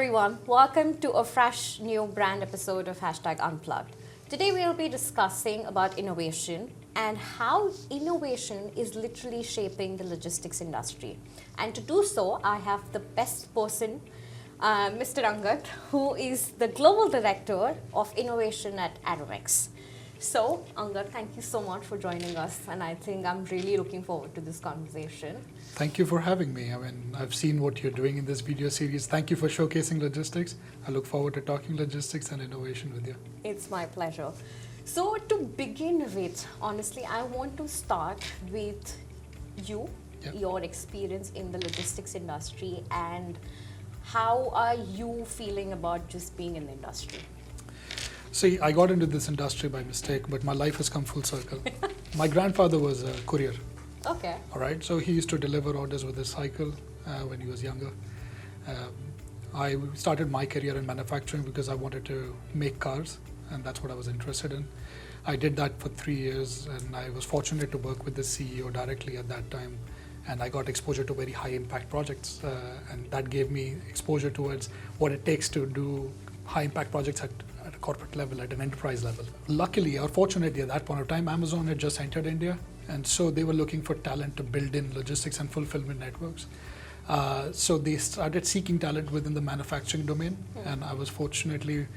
everyone, welcome to a fresh new brand episode of Hashtag Unplugged. Today we'll be discussing about innovation and how innovation is literally shaping the logistics industry. And to do so, I have the best person, Mr. Angad, who is the Global Director of Innovation at Aramex. So, Angad, thank you so much for joining us, and I think I'm really looking forward to this conversation. Thank you for having me. I mean, I've seen what you're doing in this video series. Thank you for showcasing logistics. I look forward to talking logistics and innovation with you. It's my pleasure. So, to begin with, honestly, I want to start with you, your experience in the logistics industry, and how are you feeling about just being in the industry? See, I got into this industry by mistake, but my life has come full circle. My grandfather was a courier. Okay. All right, so he used to deliver orders with his cycle when he was younger. I started my career in manufacturing because I wanted to make cars, and that's what I was interested in. I did that for 3 years, and I was fortunate to work with the CEO directly at that time. And I got exposure to very high impact projects, and that gave me exposure towards what it takes to do high impact projects at a corporate level, at an enterprise level. Luckily or fortunately at that point of time, Amazon had just entered India, and so they were looking for talent to build in logistics and fulfillment networks. So they started seeking talent within the manufacturing domain, and I was fortunately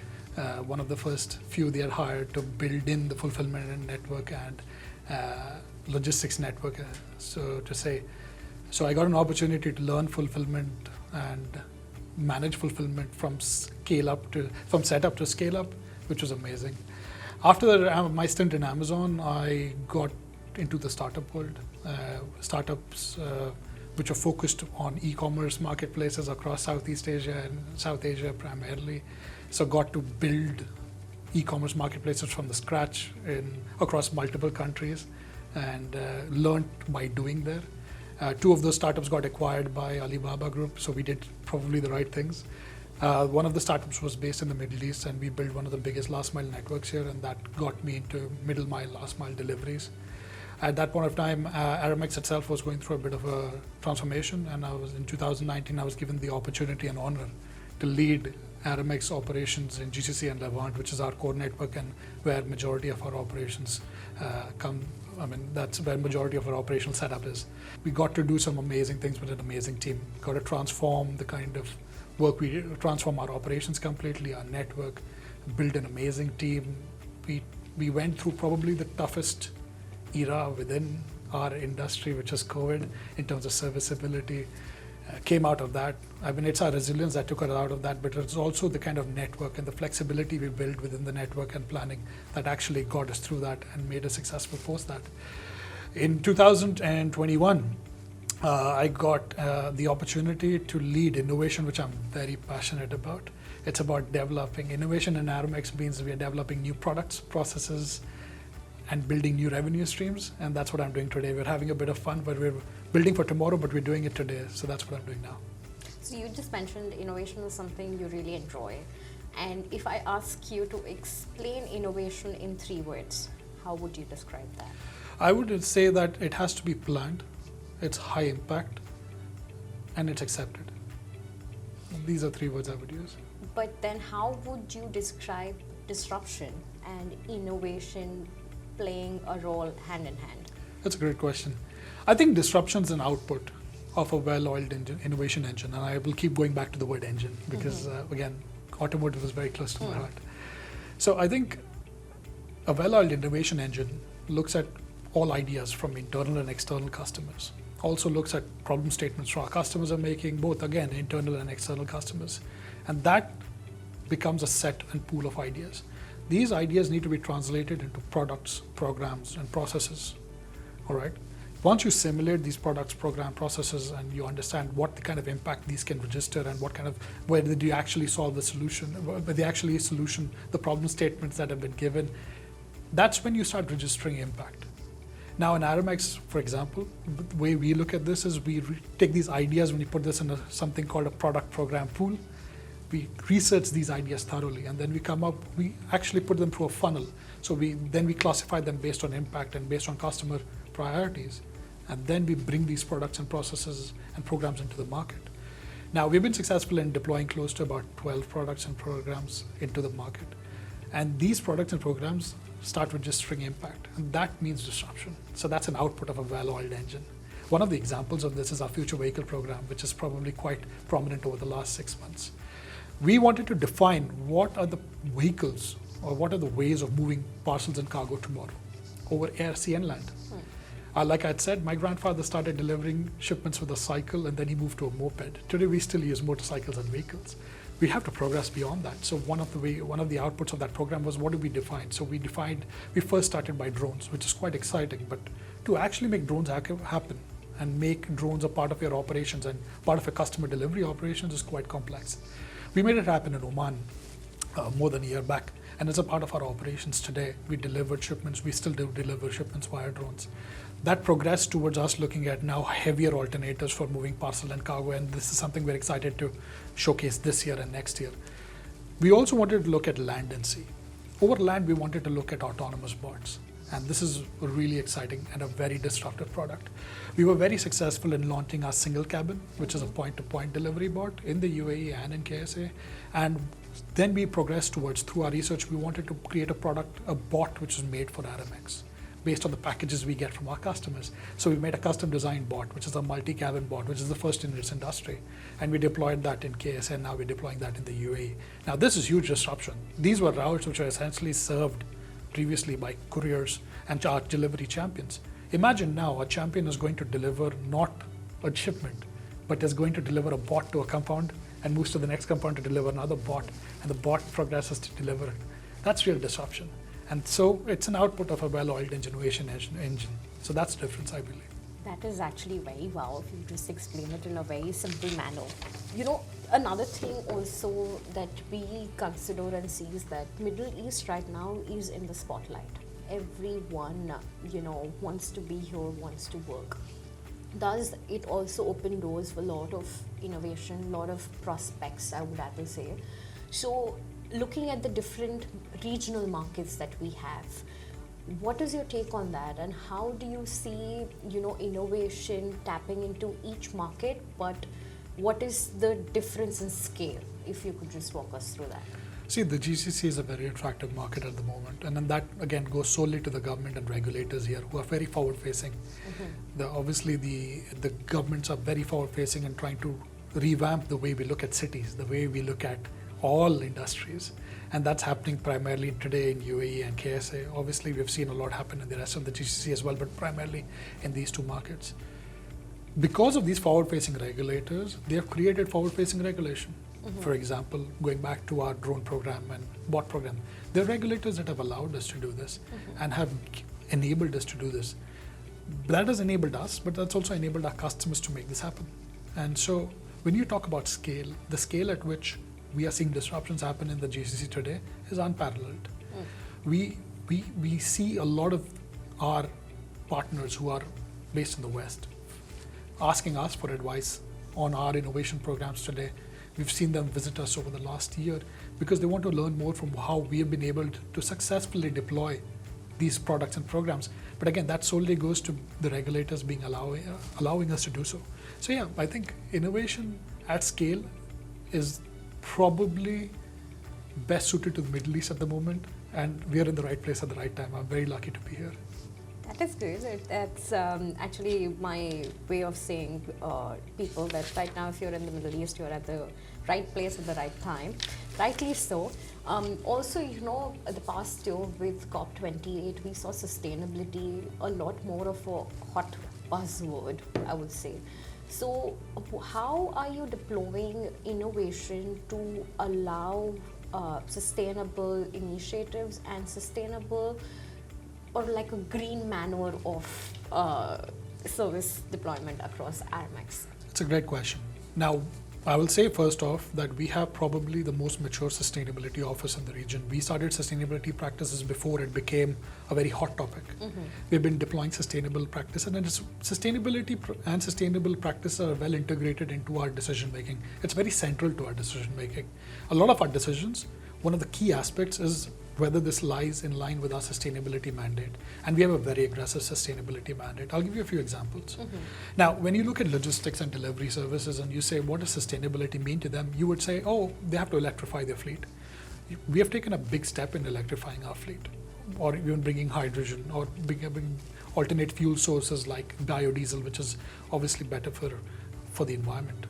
one of the first few they had hired to build in the fulfillment network and logistics network, so to say. So I got an opportunity to learn fulfillment and manage fulfillment from setup to scale up, which was amazing. After my stint in Amazon, I got into the startup world. Startups which are focused on e-commerce marketplaces across Southeast Asia and South Asia primarily. So got to build e-commerce marketplaces from the scratch across multiple countries, and learned by doing there. 2 of those startups got acquired by Alibaba Group, so we did probably the right things. One of the startups was based in the Middle East, and we built one of the biggest last mile networks here, and that got me into middle mile, last mile deliveries. At that point of time, Aramex itself was going through a bit of a transformation, and in 2019, I was given the opportunity and honor to lead Aramex operations in GCC and Levant, which is our core network and where majority of our operations come. I mean, that's where majority of our operational setup is. We got to do some amazing things with an amazing team. Got to transform the kind of work we do, transform our operations completely, our network, build an amazing team. We went through probably the toughest era within our industry, which is COVID, in terms of serviceability. Came out of that. I mean, it's our resilience that took us out of that, but it's also the kind of network and the flexibility we built within the network and planning that actually got us through that and made us successful post that. In 2021, I got the opportunity to lead innovation, which I'm very passionate about. It's about developing innovation in Aramex means we are developing new products, processes, and building new revenue streams, and that's what I'm doing today. We're having a bit of fun, but we're building for tomorrow, but we're doing it today, so that's what I'm doing now. So you just mentioned innovation is something you really enjoy, and if I ask you to explain innovation in 3 words, how would you describe that? I would say that it has to be planned, it's high impact, and it's accepted. These are 3 words I would use. But then how would you describe disruption and innovation playing a role hand in hand? That's a great question. I think disruption is an output of a well-oiled innovation engine, and I will keep going back to the word engine because, again, automotive is very close to my heart. So I think a well-oiled innovation engine looks at all ideas from internal and external customers. Also looks at problem statements our customers are making, both, again, internal and external customers. And that becomes a set and pool of ideas. These ideas need to be translated into products, programs, and processes. All right. Once you simulate these products, program, processes, and you understand what the kind of impact these can register and where did you actually solve the solution, the problem statements that have been given, that's when you start registering impact. Now in Aramex, for example, the way we look at this is we take these ideas, when you put this in something called a product program pool, we research these ideas thoroughly, and then we actually put them through a funnel. So we classify them based on impact and based on customer priorities, and then we bring these products and processes and programs into the market. Now, we've been successful in deploying close to about 12 products and programs into the market. And these products and programs start with just string impact, and that means disruption. So that's an output of a well-oiled engine. One of the examples of this is our future vehicle program, which is probably quite prominent over the last 6 months. We wanted to define what are the vehicles or what are the ways of moving parcels and cargo tomorrow over air, sea, and land. Like I had said, my grandfather started delivering shipments with a cycle and then he moved to a moped. Today we still use motorcycles and vehicles. We have to progress beyond that. So one of the outputs of that program was, what do we define? So we first started by drones, which is quite exciting, but to actually make drones happen and make drones a part of your operations and part of your customer delivery operations is quite complex. We made it happen in Oman more than a year back, and as a part of our operations today, we delivered shipments. We still do deliver shipments via drones. That progressed towards us looking at now heavier alternatives for moving parcel and cargo, and this is something we're excited to showcase this year and next year. We also wanted to look at land and sea. Over land, we wanted to look at autonomous bots, and this is really exciting and a very disruptive product. We were very successful in launching our single cabin, which is a point-to-point delivery bot in the UAE and in KSA, and then we progressed towards, through our research, we wanted to create a bot which is made for Aramex, based on the packages we get from our customers. So we made a custom designed bot, which is a multi-cabin bot, which is the first in its industry. And we deployed that in KSA, and now we're deploying that in the UAE. Now this is huge disruption. These were routes which were essentially served previously by couriers and our delivery champions. Imagine now a champion is going to deliver not a shipment, but is going to deliver a bot to a compound and moves to the next compound to deliver another bot, and the bot progresses to deliver it. That's real disruption. And so it's an output of a well-oiled innovation engine. So that's the difference, I believe. That is actually very well if you just explain it in a very simple manner. You know, another thing also that we consider and see is that Middle East right now is in the spotlight. Everyone, wants to be here, wants to work. Does it also open doors for a lot of innovation, a lot of prospects, I would rather say. So looking at the different regional markets that we have, what is your take on that, and how do you see, innovation tapping into each market, but what is the difference in scale, if you could just walk us through that? See, the GCC is a very attractive market at the moment, and then that again goes solely to the government and regulators here, who are very forward-facing. Obviously, the governments are very forward-facing and trying to revamp the way we look at cities, the way we look at all industries, and that's happening primarily today in UAE and KSA. Obviously, we've seen a lot happen in the rest of the GCC as well, but primarily in these two markets. Because of these forward-facing regulators, they have created forward-facing regulation. For example, going back to our drone program and bot program, there are regulators that have allowed us to do this and have enabled us to do this. That has enabled us, but that's also enabled our customers to make this happen. And so when you talk about scale, the scale at which we are seeing disruptions happen in the GCC today is unparalleled. We see a lot of our partners who are based in the West asking us for advice on our innovation programs today. We've seen them visit us over the last year because they want to learn more from how we have been able to successfully deploy these products and programs. But again, that solely goes to the regulators allowing us to do so. So yeah, I think innovation at scale is probably best suited to the Middle East at the moment, and we are in the right place at the right time. I'm very lucky to be here. That is good. That's actually my way of saying people that right now, if you're in the Middle East, you're at the right place at the right time. Rightly so. Also, the past year with COP28, we saw sustainability a lot more of a hot buzzword, I would say. So how are you deploying innovation to allow sustainable initiatives and sustainable or like a green manner of service deployment across Aramex? It's a great question. Now, I will say first off that we have probably the most mature sustainability office in the region. We started sustainability practices before it became a very hot topic. We've been deploying sustainable practice, and sustainability and sustainable practices are well integrated into our decision making. It's very central to our decision making. A lot of our decisions, one of the key aspects is whether this lies in line with our sustainability mandate. And we have a very aggressive sustainability mandate. I'll give you a few examples. Now, when you look at logistics and delivery services and you say, what does sustainability mean to them? You would say, oh, they have to electrify their fleet. We have taken a big step in electrifying our fleet, or even bringing hydrogen, or bringing alternate fuel sources like biodiesel, which is obviously better for the environment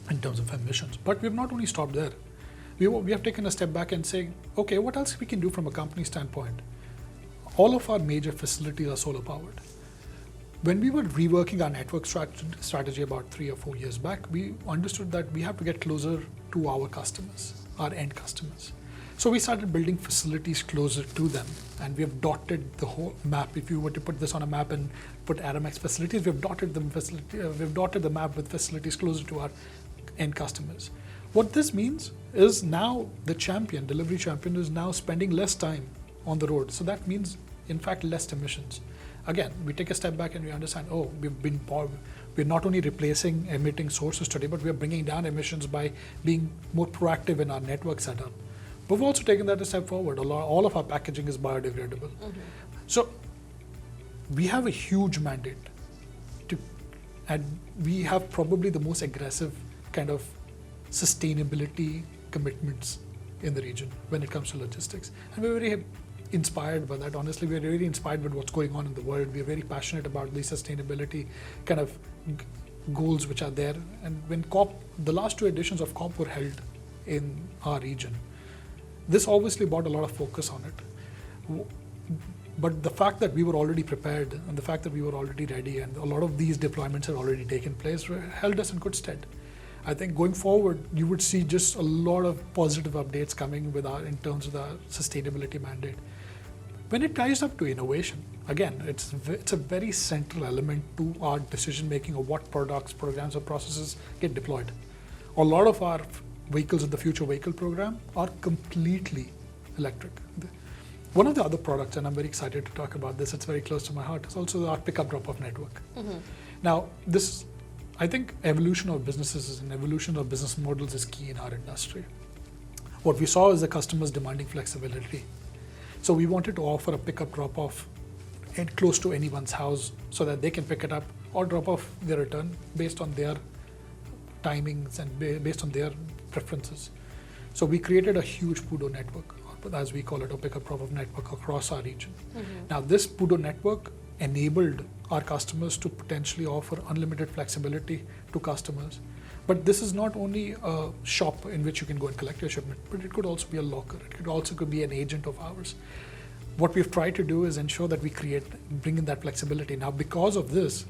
in terms of emissions. But we've not only stopped there. We have taken a step back and saying, okay, what else we can do from a company standpoint? All of our major facilities are solar powered. When we were reworking our network strategy about 3 or 4 years back, we understood that we have to get closer to our customers, our end customers. So we started building facilities closer to them, and we have dotted the whole map. If you were to put this on a map and put Aramex facilities, we've dotted the map with facilities closer to our end customers. What this means is now the delivery champion is now spending less time on the road. So that means, in fact, less emissions. Again, we take a step back and we understand, we're not only replacing emitting sources today, but we're bringing down emissions by being more proactive in our network setup. We've also taken that a step forward. All of our packaging is biodegradable. So we have a huge mandate and we have probably the most aggressive kind of sustainability commitments in the region when it comes to logistics. And we're very inspired by that. Honestly, we're really inspired by what's going on in the world. We're very passionate about the sustainability kind of goals which are there. And when the last 2 editions of COP were held in our region, this obviously brought a lot of focus on it. But the fact that we were already prepared and the fact that we were already ready and a lot of these deployments had already taken place held us in good stead. I think going forward, you would see just a lot of positive updates coming in terms of the sustainability mandate. When it ties up to innovation, again, it's a very central element to our decision making of what products, programs, or processes get deployed. A lot of our vehicles in the Future Vehicle program are completely electric. One of the other products, and I'm very excited to talk about this, it's very close to my heart, is also our pickup drop-off network. Now, I think evolution of businesses and evolution of business models is key in our industry. What we saw is the customers demanding flexibility. So we wanted to offer a pickup drop-off close to anyone's house so that they can pick it up or drop off their return based on their timings and based on their preferences. So we created a huge PUDO network, as we call it, a pickup drop-off network across our region. Now this PUDO network enabled our customers to potentially offer unlimited flexibility to customers. But this is not only a shop in which you can go and collect your shipment, but it could also be a locker. It could also be an agent of ours. What we've tried to do is ensure that we bring in that flexibility. Now, because of this,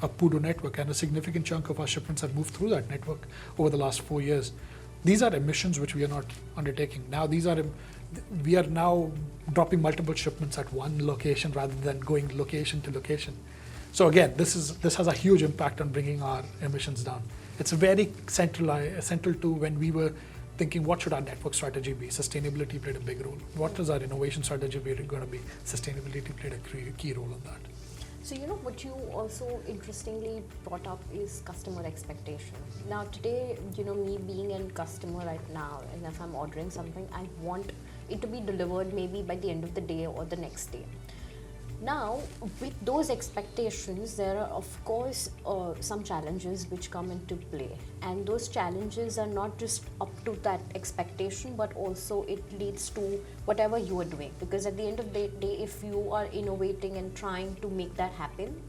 a PUDO network and a significant chunk of our shipments have moved through that network over the last 4 years. These are emissions which we are not undertaking. Now, we are now dropping multiple shipments at one location rather than going location to location. So again, this has a huge impact on bringing our emissions down. It's very central to when we were thinking, what should our network strategy be? Sustainability played a big role. What is our innovation strategy going to be? Sustainability played a key role in that. So what you also interestingly brought up is customer expectation. Now today, me being a customer right now, and if I'm ordering something, I want it to be delivered maybe by the end of the day or the next day. Now, with those expectations, there are of course some challenges which come into play, and those challenges are not just up to that expectation, but also it leads to whatever you are doing, because at the end of the day, if you are innovating and trying to make that happen,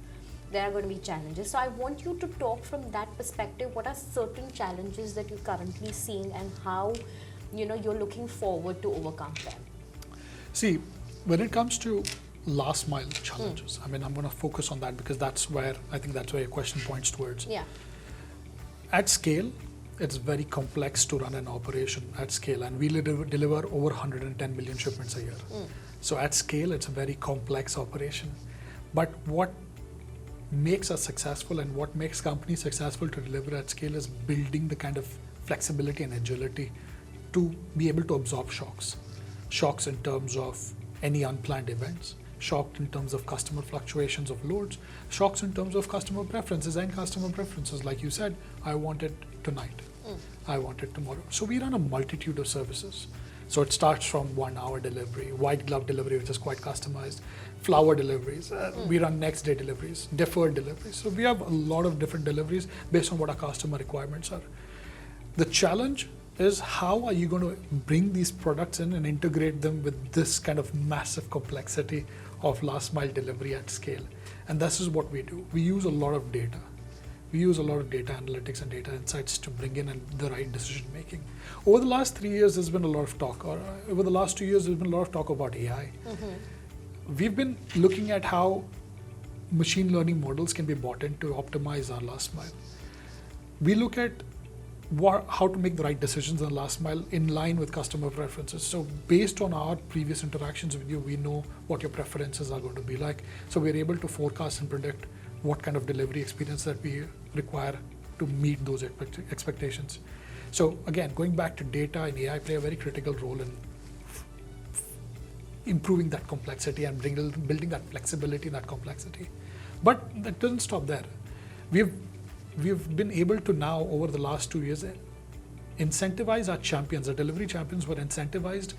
there are going to be challenges. So I want you to talk from that perspective. What are certain challenges that you're currently seeing and how you're looking forward to overcome them? See, when it comes to last mile challenges, I'm going to focus on that because that's where your question points towards. Yeah. At scale, it's very complex to run an operation at scale, and we deliver over 110 million shipments a year. So at scale, it's a very complex operation. But what makes us successful and what makes companies successful to deliver at scale is building the kind of flexibility and agility to be able to absorb shocks in terms of any unplanned events, shocked in terms of customer fluctuations of loads, shocks in terms of customer preferences and customer preferences. Like you said, I want it tonight, I want it tomorrow. So we run a multitude of services. So it starts from 1 hour delivery, white glove delivery, which is quite customized, flower deliveries, we run next day deliveries, deferred deliveries. So we have a lot of different deliveries based on what our customer requirements are. The challenge is how are you going to bring these products in and integrate them with this kind of massive complexity of last mile delivery at scale. And this is what we do. We use a lot of data. We use a lot of data analytics and data insights to bring in the right decision making. Over the last 3 years, there's been a lot of talk, or over the last 2 years, there's been a lot of talk about AI. We've been looking at how machine learning models can be brought in to optimize our last mile. We look at how to make the right decisions on the last mile in line with customer preferences. So based on our previous interactions with you, we know what your preferences are going to be like. So we're able to forecast and predict what kind of delivery experience that we require to meet those expectations. So again, going back to data and AI play a very critical role in improving that complexity and building that flexibility in that complexity. But that doesn't stop there. We've been able to now, over the last 2 years, incentivize our champions. Our delivery champions were incentivized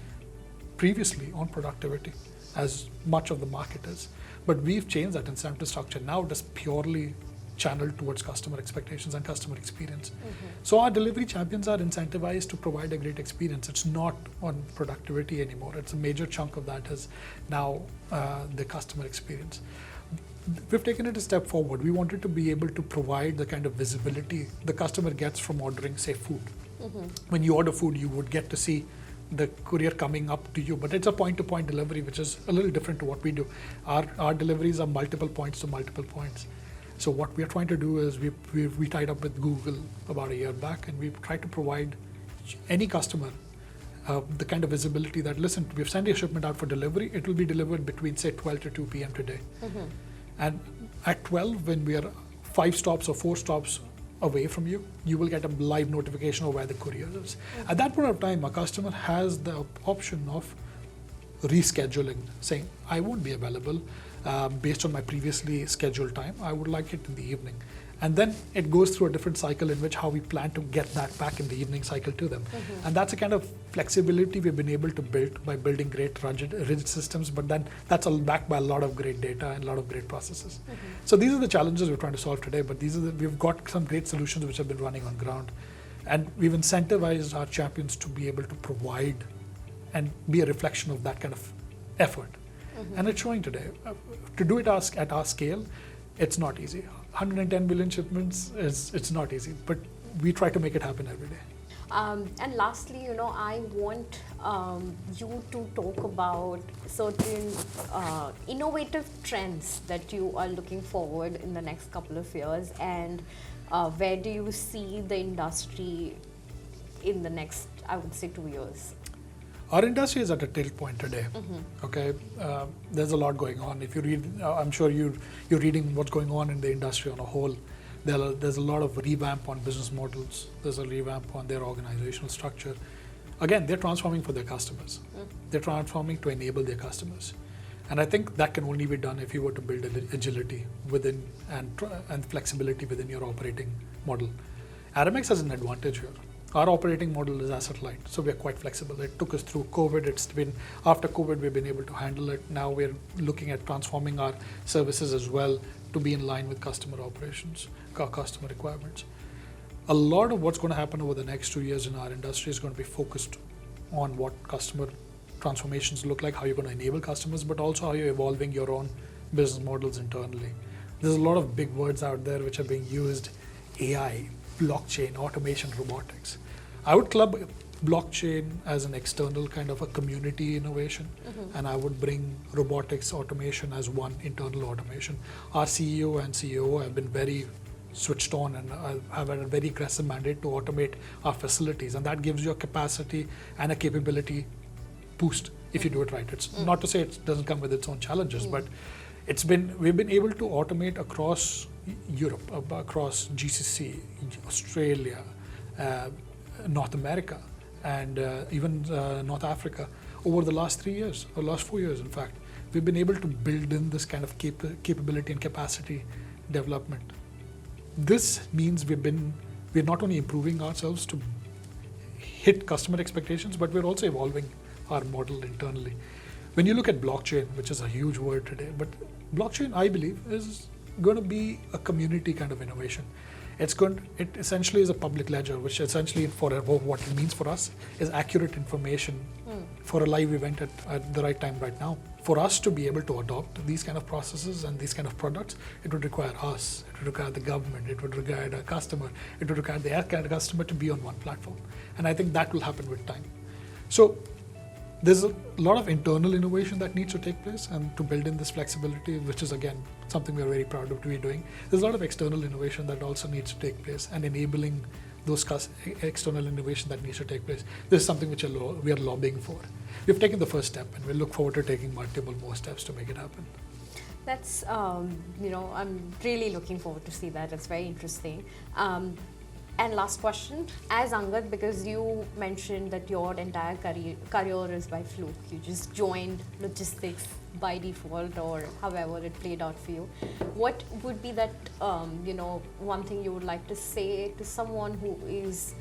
previously on productivity, as much of the market is. But we've changed that incentive structure. Now it is purely channeled towards customer expectations and customer experience. So our delivery champions are incentivized to provide a great experience. It's not on productivity anymore. It's a major chunk of that is now the customer experience. We've taken it a step forward. We wanted to be able to provide the kind of visibility the customer gets from ordering, say, food. When you order food, you would get to see the courier coming up to you, but it's a point-to-point delivery, which is a little different to what we do. Our deliveries are multiple points to multiple points. So what we are trying to do is we tied up with Google about a year back, and we've tried to provide any customer the kind of visibility that, listen, we've sent a shipment out for delivery. It will be delivered between, say, 12 to 2 p.m. today. And at 12, when we are 5 stops or 4 stops away from you, you will get a live notification of where the courier is. At that point of time, a customer has the option of rescheduling, saying, I won't be available based on my previously scheduled time. I would like it in the evening. And then it goes through a different cycle in which how we plan to get that back in the evening cycle to them. And that's a kind of flexibility we've been able to build by building great rigid systems, but then that's all backed by a lot of great data and a lot of great processes. So these are the challenges we're trying to solve today, but we've got some great solutions which have been running on ground. And we've incentivized our champions to be able to provide and be a reflection of that kind of effort. And it's showing today. To do it at our scale, it's not easy. 110 billion shipments, it's not easy, but we try to make it happen every day. And lastly, I want you to talk about certain innovative trends that you are looking forward in the next couple of years, and where do you see the industry in the next, I would say, 2 years? Our industry is at a tilt point today. Okay, there's a lot going on. If you read, I'm sure you're reading what's going on in the industry on a whole. There's a lot of revamp on business models. There's a revamp on their organizational structure. Again, they're transforming for their customers. They're transforming to enable their customers. And I think that can only be done if you were to build agility within and flexibility within your operating model. Aramex has an advantage here. Our operating model is asset light, so we're quite flexible. It took us through COVID. After COVID, we've been able to handle it. Now we're looking at transforming our services as well to be in line with customer operations, customer requirements. A lot of what's going to happen over the next 2 years in our industry is going to be focused on what customer transformations look like, how you're going to enable customers, but also how you're evolving your own business models internally. There's a lot of big words out there which are being used: AI, blockchain, automation, robotics. I would club blockchain as an external kind of a community innovation, and I would bring robotics automation as one internal automation. Our CEO and COO have been very switched on and have had a very aggressive mandate to automate our facilities, and that gives you a capacity and a capability boost if you do it right. It's not to say it doesn't come with its own challenges, but we've been able to automate across Europe, across GCC, Australia, North America, and even North Africa over the last 3 years, or last 4 years in fact. We've been able to build in this kind of capability and capacity development. This means we're not only improving ourselves to hit customer expectations, but we're also evolving our model internally. When you look at blockchain, which is a huge word today, but blockchain, I believe, is going to be a community kind of innovation. It essentially is a public ledger, which essentially for what it means for us is accurate information for a live event at the right time right now. For us to be able to adopt these kind of processes and these kind of products, it would require us, it would require the government, it would require a customer, it would require the customer to be on one platform. And I think that will happen with time. So there's a lot of internal innovation that needs to take place and to build in this flexibility, which is again something we're very proud of to be doing. There's a lot of external innovation that also needs to take place and enabling those external innovation that needs to take place. This is something which we are lobbying for. We've taken the first step and we look forward to taking multiple more steps to make it happen. That's, I'm really looking forward to see that. It's very interesting. And last question, as Angad, because you mentioned that your entire career is by fluke. You just joined logistics by default or however it played out for you. What would be that, one thing you would like to say to someone who is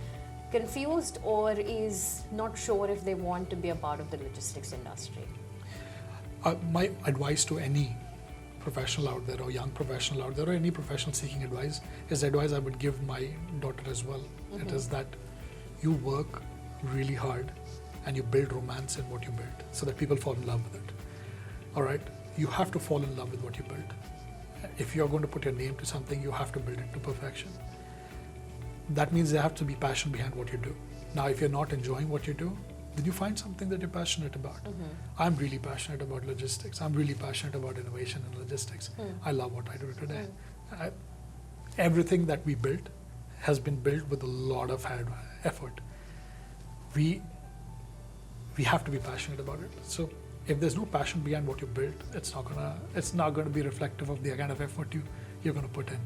confused or is not sure if they want to be a part of the logistics industry? My advice to any professional out there or young professional out there or any professional seeking advice is the advice I would give my daughter as well. Mm-hmm. It is that you work really hard and you build romance in what you build so that people fall in love with it. All right? You have to fall in love with what you build. If you're going to put your name to something, you have to build it to perfection. That means there have to be passion behind what you do. Now, if you're not enjoying what you do, then you find something that you're passionate about. Mm-hmm. I'm really passionate about logistics. I'm really passionate about innovation in logistics. I love what I do today. Everything that we built has been built with a lot of hard effort. We have to be passionate about it. So if there's no passion behind what you built, it's not gonna be reflective of the kind of effort you're gonna put in.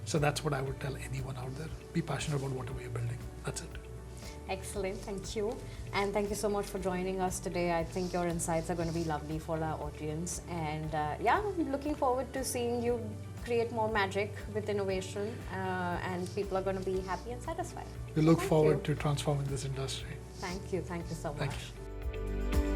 So that's what I would tell anyone out there. Be passionate about whatever you're building. That's it. Excellent, thank you. And thank you so much for joining us today. I think your insights are going to be lovely for our audience. And I'm looking forward to seeing you create more magic with innovation and people are going to be happy and satisfied. We look forward to transforming this industry. Thank you so much. Thank you.